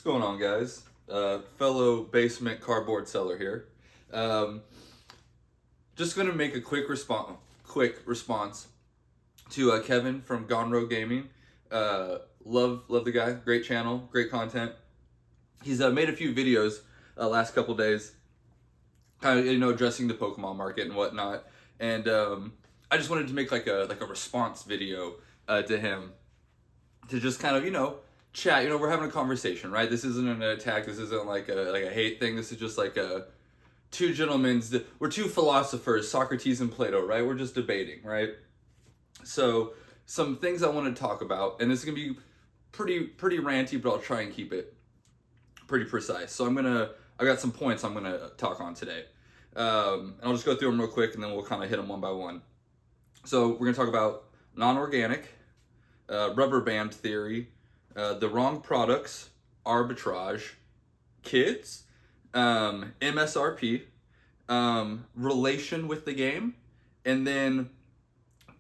going on, guys? Fellow basement cardboard seller here. Um, just gonna make a quick response to Kevin from Gone Rogue Gaming. Love the guy. Great channel, great content. He's made a few videos last couple days, kind of addressing the Pokemon market and whatnot. And I just wanted to make like a response video to him to just kind of chat. We're having a conversation, right? This isn't an attack. This isn't like a hate thing. This is just like two gentlemen. We're two philosophers, Socrates and Plato, right? We're just debating, right? So some things I want to talk about, and this is gonna be pretty ranty, but I'll try and keep it pretty precise. So I got some points I'm gonna talk on today. And I'll just go through them real quick, and then we'll kind of hit them one by one. So we're gonna talk about non-organic, rubber band theory, the wrong products, arbitrage, kids, MSRP, relation with the game, and then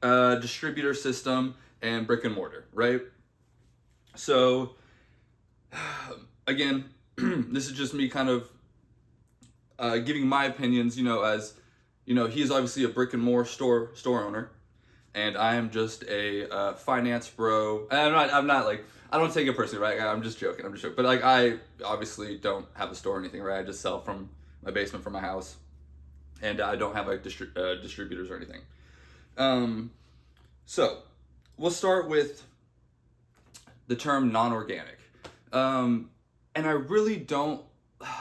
distributor system and brick and mortar, right? So again, this is just me kind of giving my opinions, as he's obviously a brick and mortar store owner, and I am just a finance bro. And I'm not like, I don't take it personally, right? I'm just joking. But like, I obviously don't have a store or anything, right? I just sell from my basement from my house, and I don't have like distributors or anything. So we'll start with the term non-organic. And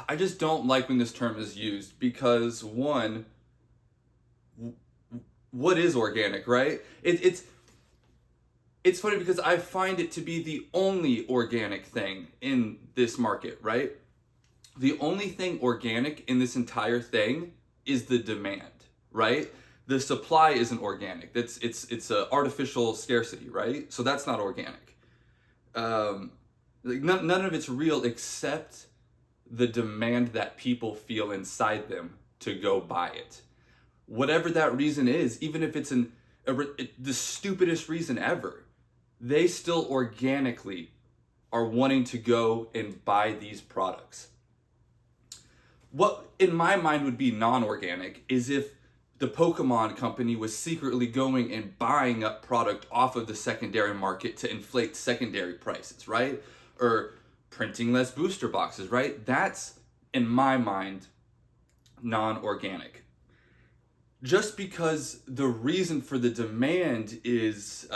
I just don't like when this term is used, because one, what is organic, right? It's funny because I find it to be the only organic thing in this market, right? The only thing organic in this entire thing is the demand, right? The supply isn't organic. It's a artificial scarcity, right? So that's not organic. None of it's real except the demand that people feel inside them to go buy it. Whatever that reason is, even if it's the stupidest reason ever, they still organically are wanting to go and buy these products. What in my mind would be non-organic is if the Pokemon company was secretly going and buying up product off of the secondary market to inflate secondary prices, right? Or printing less booster boxes, right? That's, in my mind, non-organic. Just because the reason for the demand is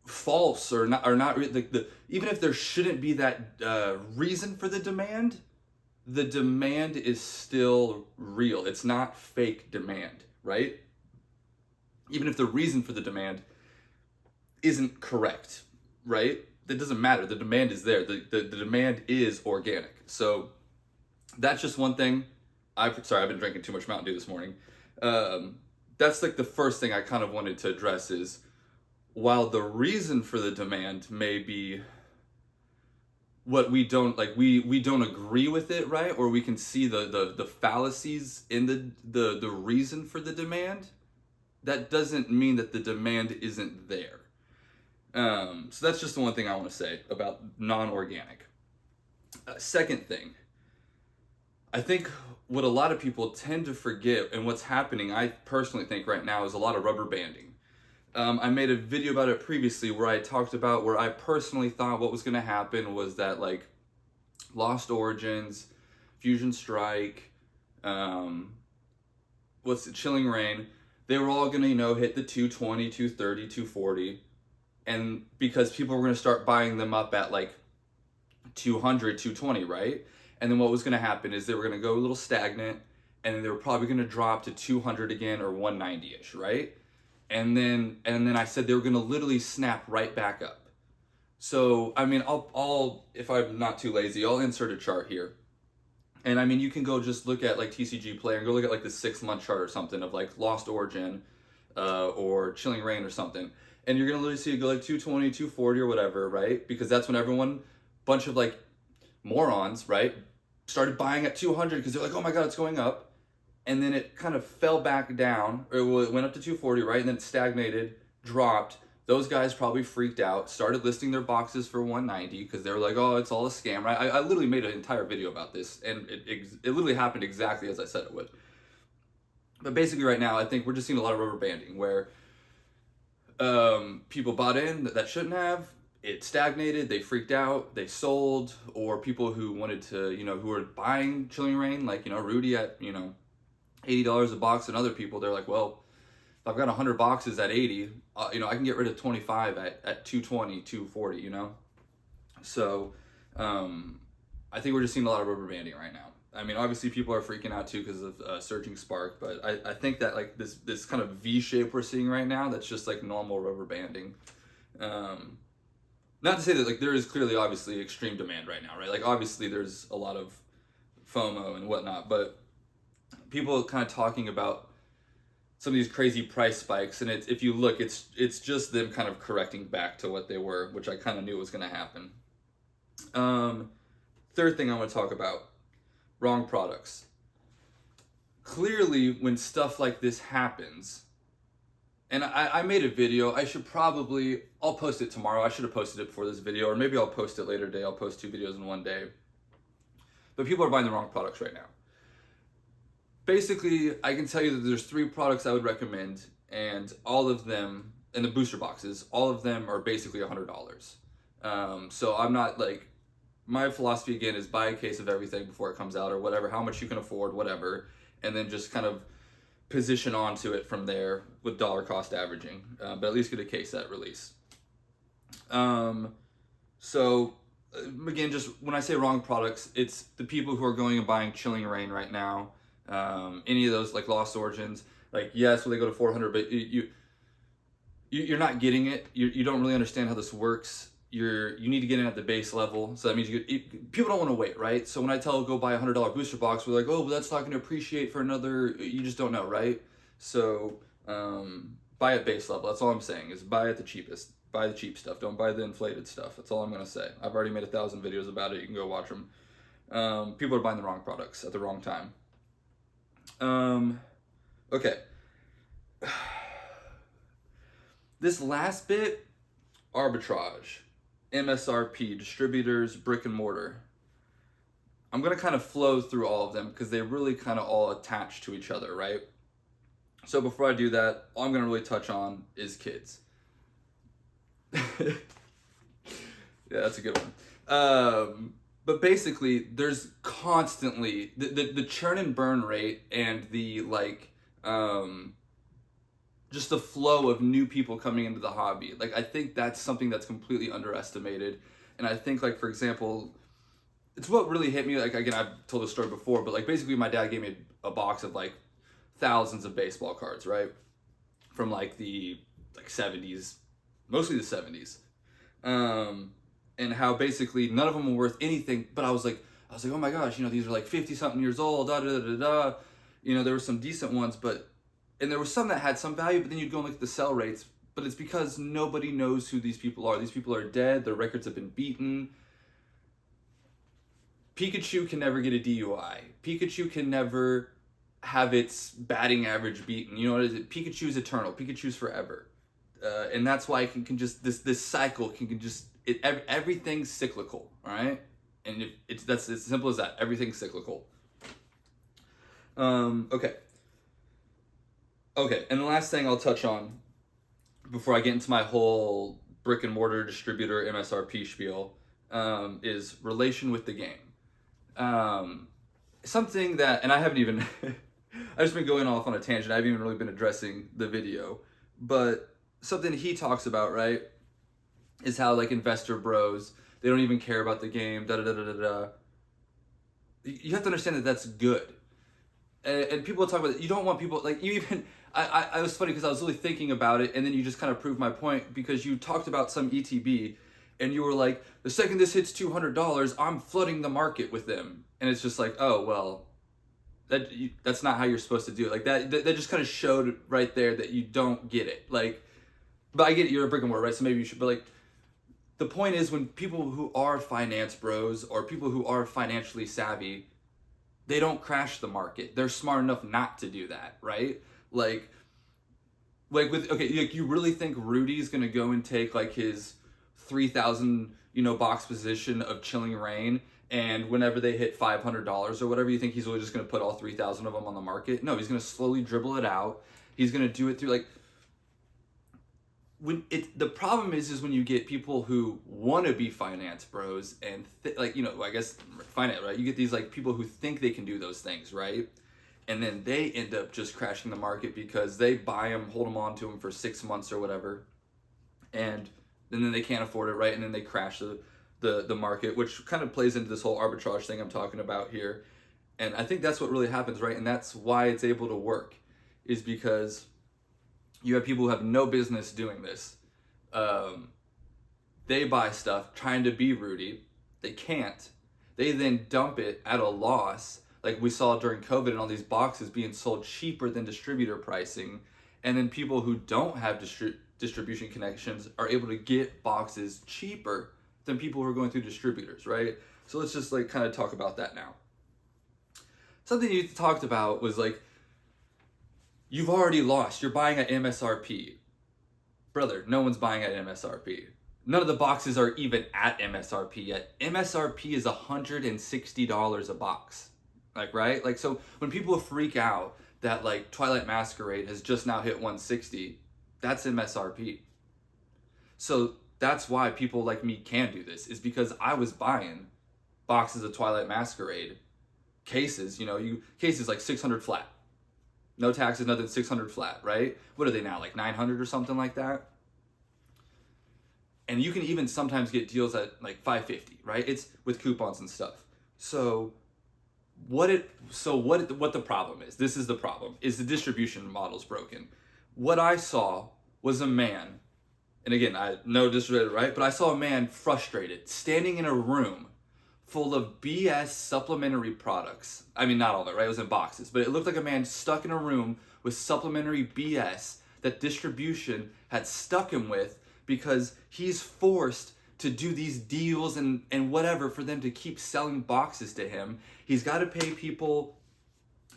false or not even if there shouldn't be that reason for the demand is still real. It's not fake demand, right? Even if the reason for the demand isn't correct, right? That doesn't matter. The demand is there. The demand is organic. So that's just one thing. I've been drinking too much Mountain Dew this morning. That's like the first thing I kind of wanted to address is, while the reason for the demand may be what we don't like, we don't agree with it, right? Or we can see the fallacies in the reason for the demand, that doesn't mean that the demand isn't there. So that's just the one thing I want to say about non-organic. Second thing, I think what a lot of people tend to forget, and what's happening, I personally think right now, is a lot of rubber banding. I made a video about it previously where I talked about where I personally thought what was going to happen was that like Lost Origins, Fusion Strike, Chilling Reign, they were all going to, hit the 220, 230, 240. And because people were going to start buying them up at like 200, 220, right? And then what was going to happen is they were going to go a little stagnant, and then they were probably going to drop to 200 again, or 190-ish, right? And then I said they were going to literally snap right back up. So, I mean, I'll if I'm not too lazy, I'll insert a chart here. And I mean, you can go just look at like TCG Player and go look at like the 6-month chart or something of like Lost Origin or Chilling Reign or something. And you're going to literally see it go like 220, 240 or whatever, right? Because that's when everyone, bunch of like morons, right, started buying at 200 because they're like, oh my God, it's going up. And then it kind of fell back down, or it went up to 240, right? And then it stagnated, dropped, Those guys probably freaked out, started listing their boxes for 190 because they were like, oh, it's all a scam, right? I literally made an entire video about this, and it literally happened exactly as I said it would. But basically right now, I think we're just seeing a lot of rubber banding where people bought in that shouldn't have, it stagnated, they freaked out, they sold, or people who wanted to, who were buying Chilling Reign, like, Rudy at, $80 a box, and other people, they're like, well, if I've got 100 boxes at 80, I can get rid of 25 at 220, 240, So, I think we're just seeing a lot of rubber banding right now. I mean, obviously people are freaking out too because of Surging Spark, but I think that like this kind of V shape we're seeing right now, that's just like normal rubber banding. Not to say that like there is clearly obviously extreme demand right now, right? Like obviously there's a lot of FOMO and whatnot, but people kind of talking about some of these crazy price spikes, and if you look, it's just them kind of correcting back to what they were, which I kind of knew was going to happen. Third thing I want to talk about, wrong products. Clearly, when stuff like this happens, and I made a video, I'll post it tomorrow. I should have posted it before this video, or maybe I'll post it later today. I'll post 2 videos in one day. But people are buying the wrong products right now. Basically, I can tell you that there's 3 products I would recommend, and all of them, in the booster boxes, all of them are basically $100. So I'm not like, my philosophy again is buy a case of everything before it comes out, or whatever, how much you can afford, whatever, and then just kind of position onto it from there with dollar cost averaging, but at least get a case at release. So again, just when I say wrong products, it's the people who are going and buying Chilling Reign right now. Any of those like Lost Origins, like yes, will they go to 400, but you're not getting it. You don't really understand how this works. You need to get in at the base level, so that means people don't want to wait, right? So when I tell go buy $100 booster box, we're like, oh, but that's not going to appreciate for another. You just don't know, right? So buy at base level. That's all I'm saying is buy at the cheapest. Buy the cheap stuff. Don't buy the inflated stuff. That's all I'm going to say. I've already made 1,000 videos about it. You can go watch them. People are buying the wrong products at the wrong time. Okay. This last bit, arbitrage, MSRP, distributors, brick and mortar. I'm going to kind of flow through all of them because they really kind of all attach to each other, right? So before I do that, all I'm going to really touch on is kids. Yeah, that's a good one. But basically, there's constantly the churn and burn rate and the like, just the flow of new people coming into the hobby. Like, I think that's something that's completely underestimated. And I think, like, for example, it's what really hit me. Like, again, I've told this story before, but like basically my dad gave me a box of like thousands of baseball cards, right? From like the 70s, mostly the 70s. And how basically none of them were worth anything, but I was like, oh my gosh, these are like 50 something years old, da da da da. There were some decent ones, and there were some that had some value, but then you'd go and look at the sell rates, but it's because nobody knows who these people are. These people are dead, their records have been beaten. Pikachu can never get a DUI. Pikachu can never have its batting average beaten. You know what it is? Pikachu's eternal. Pikachu's forever. And that's why it can just, this cycle can just, everything's cyclical, all right? And that's as simple as that. Everything's cyclical. Okay, and the last thing I'll touch on before I get into my whole brick and mortar distributor MSRP spiel is relation with the game. Something that, and I haven't even, I've just been going off on a tangent. I haven't even really been addressing the video, but something he talks about, right, is how like investor bros, they don't even care about the game, da da da da da. You have to understand that that's good. And people talk about it. You don't want people, like, you even, I was funny because I was really thinking about it, and then you just kind of proved my point because you talked about some ETB, and you were like, the second this hits $200, I'm flooding the market with them. And it's just like, oh, well, that's not how you're supposed to do it. Like, that just kind of showed right there that you don't get it. Like, but I get it, you're a brick and mortar, right? So maybe you should, but like, the point is when people who are finance bros or people who are financially savvy, they don't crash the market. They're smart enough not to do that, right? Like, Like like you really think Rudy's gonna go and take like his 3,000 box position of Chilling Reign, and whenever they hit $500 or whatever, you think he's really just gonna put all 3,000 of them on the market? No, he's gonna slowly dribble it out. He's gonna do it through like the problem is when you get people who want to be finance bros and I guess finance, right? You get these like people who think they can do those things, right? And then they end up just crashing the market because they buy them, hold them on to them for 6 months or whatever, and then they can't afford it, right? And then they crash the market, which kind of plays into this whole arbitrage thing I'm talking about here. And I think that's what really happens, right? And that's why it's able to work, is because you have people who have no business doing this. They buy stuff trying to be Rudy. They can't. They then dump it at a loss, like we saw during COVID, and all these boxes being sold cheaper than distributor pricing. And then people who don't have distribution connections are able to get boxes cheaper than people who are going through distributors, right? So let's just like kind of talk about that now. Something you talked about was like, you've already lost. You're buying at MSRP. Brother, no one's buying at MSRP. None of the boxes are even at MSRP yet. MSRP is $160 a box. Like, right? Like, so when people freak out that like Twilight Masquerade has just now hit 160, that's MSRP. So that's why people like me can do this, is because I was buying boxes of Twilight Masquerade cases, cases like 600 flat. No taxes, nothing, 600 flat, right? What are they now, like 900 or something like that? And you can even sometimes get deals at like 550, right? It's with coupons and stuff. So what the problem is, this is the problem, is the distribution model's broken. What I saw was a man, and again, I know disrespect, right? But I saw a man frustrated, standing in a room full of BS supplementary products. I mean, not all of it, right? It was in boxes, but it looked like a man stuck in a room with supplementary BS that distribution had stuck him with, because he's forced to do these deals and whatever for them to keep selling boxes to him. He's got to pay people,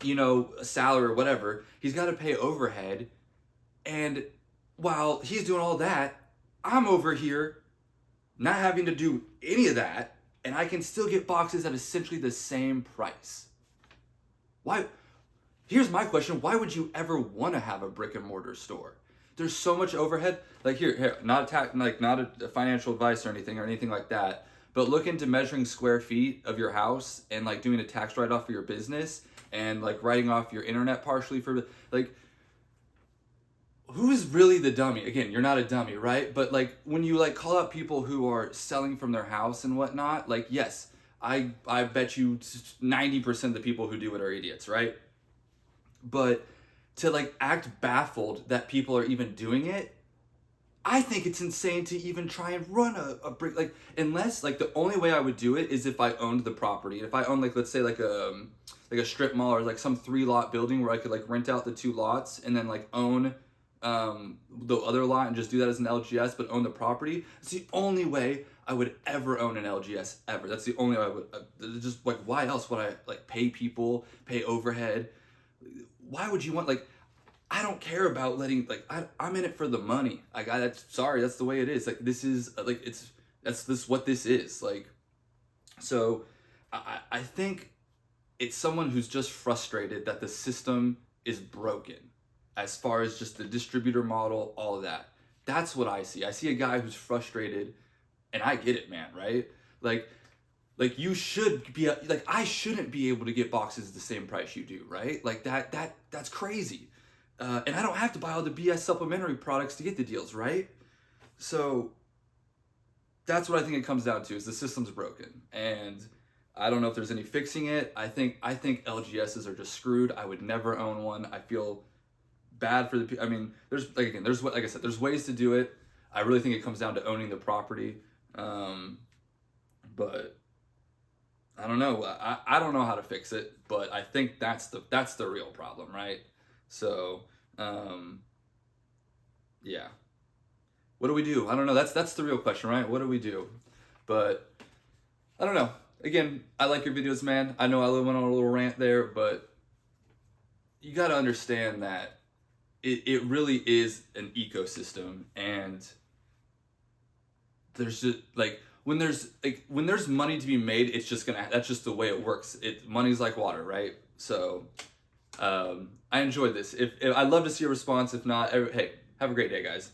a salary or whatever. He's got to pay overhead. And while he's doing all that, I'm over here not having to do any of that, and I can still get boxes at essentially the same price. Why? Here's my question. Why would you ever want to have a brick and mortar store? There's so much overhead. Like here, not a financial advice or anything like that, but look into measuring square feet of your house and like doing a tax write-off for your business and like writing off your internet partially for like, who is really the dummy? Again, you're not a dummy, right? But like when you like call out people who are selling from their house and whatnot, like yes, I bet you 90% of the people who do it are idiots, right? But to like act baffled that people are even doing it, I think it's insane to even try and run a brick, like, unless like the only way I would do it is if I owned the property. If I owned like, let's say like a strip mall or like some 3-lot building where I could like rent out the 2 lots and then like own the other lot and just do that as an LGS, but own the property. It's the only way I would ever own an LGS ever. That's the only way I would, just like, why else would I like pay people, pay overhead? Why would you want, like, I don't care about letting, like, I'm in it for the money. Like, that's the way it is. Like, this is, like, that's what this is. Like, so I think it's someone who's just frustrated that the system is broken as far as just the distributor model, all of that. That's what I see. I see a guy who's frustrated, and I get it, man, right? Like you should be, like, I shouldn't be able to get boxes at the same price you do, right? Like that's crazy. And I don't have to buy all the BS supplementary products to get the deals, right? So that's what I think it comes down to, is the system's broken. And I don't know if there's any fixing it. I think LGSs are just screwed. I would never own one. I feel bad for the people. I mean, there's like I said, there's ways to do it. I really think it comes down to owning the property. But I don't know. I don't know how to fix it, but I think that's the real problem, right? So, yeah. What do we do? I don't know. That's the real question, right? What do we do? But I don't know. Again, I like your videos, man. I know I went on a little rant there, but you got to understand that it really is an ecosystem, and there's just like when there's money to be made, it's just gonna, that's just the way it works. Money's like water, right? So I enjoyed this. If I'd love to see a response. If not, hey, have a great day, guys.